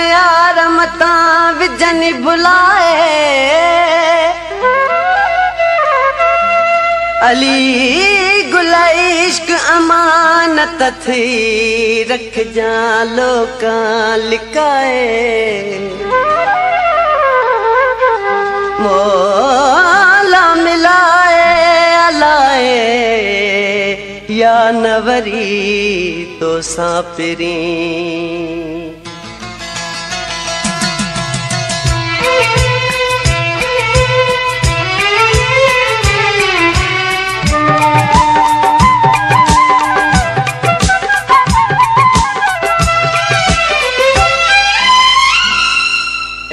यार मता विजन भुलाए अली गुला इश्क अमानत थी रख जा लोका लिकाए मौला मिलाए अलाए या नवरी तो सापिरी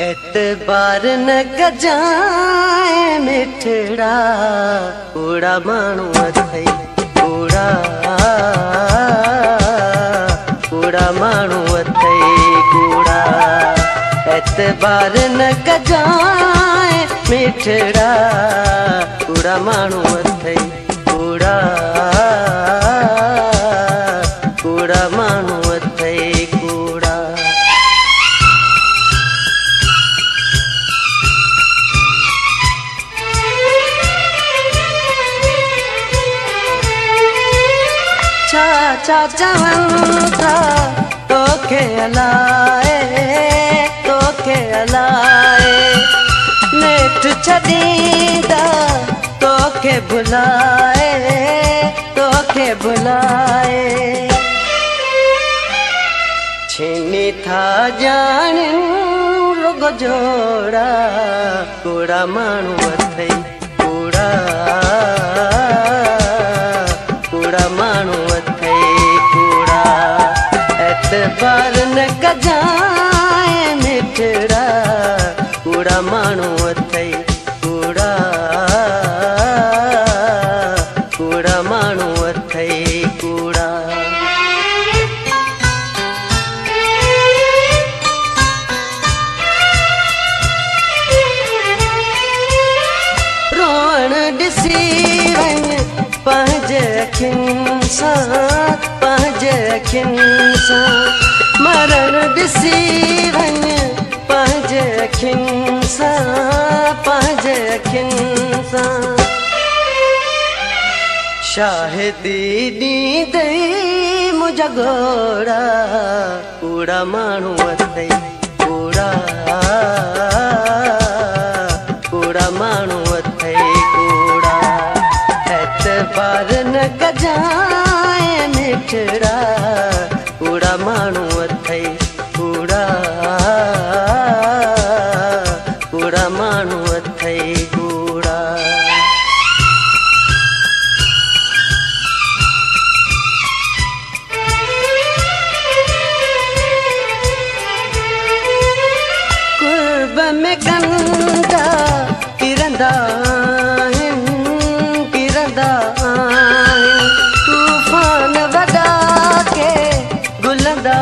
एतबार न कजाए मिठड़ा कूड़ा माण्हू अथई कूड़ा कूड़ा माण्हू अथई कूड़ा एतबार न कजाए मिठड़ा कूड़ा माण्हू अथई कूड़ा कूड़ा माण्हू अथई कूड़ा चाचा चवन था तोखे अलाए नेठ छदींदा तोखे भुलाए छीनी था जान रुग जोड़ा कूड़ा माण्हू अथई कूड़ा कूड़ा माण्हू अथई कूड़ा एतबार न कजाए मिठड़ा कूड़ा माण्हू अथई कूड़ा कूड़ा माण्हू अथई कूड़ा रोअण ॾिसी वञ पंहिंजे अखियुनि सां मरण ॾिसी वञ पंहिंजे अखियुनि सां शाहिदी ॾींदई मुंहिंजा घोड़ा कूड़ा माण्हू अथई कूड़ा कूड़ा माण्हू अथई कूड़ा एतबार न कजाए मिठड़ा कूड़ा माण्हू अथई कूड़ा कूड़ा माण्हू अथई कूड़ा कुर्ब में कंदा किरंदा तूफान वॾा के गुलंदा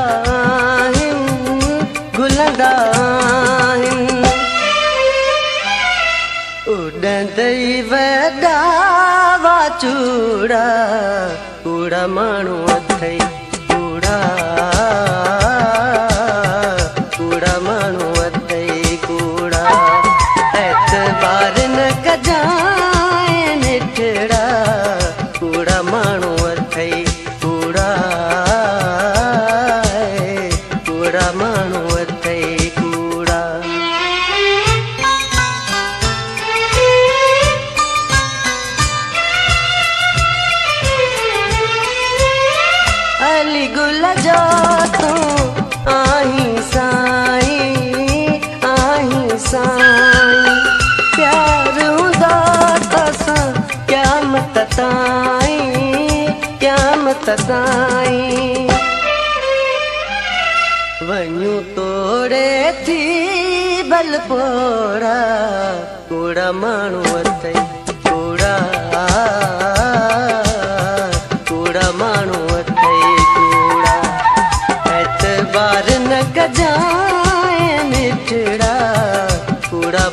उॾंदई वॾा वाचूड़ा कूड़ा माण्हू अथई कूड़ा कूड़ा माण्हू अथई कूड़ा एतबार न कजाए मिठड़ा कूड़ा माण्हू अथई कूड़ा कूड़ा माण्हू अथई कूड़ा अली गुल जो तूं आहीं साईं प्यार हूंदा तसां क़यामत ताईं वञूं तोड़े थी बल पोड़ा कूड़ा माण्हू अथई कूड़ा कूड़ा माण्हू अथई कूड़ा एतबार न कजाए मिठड़ा कूड़ा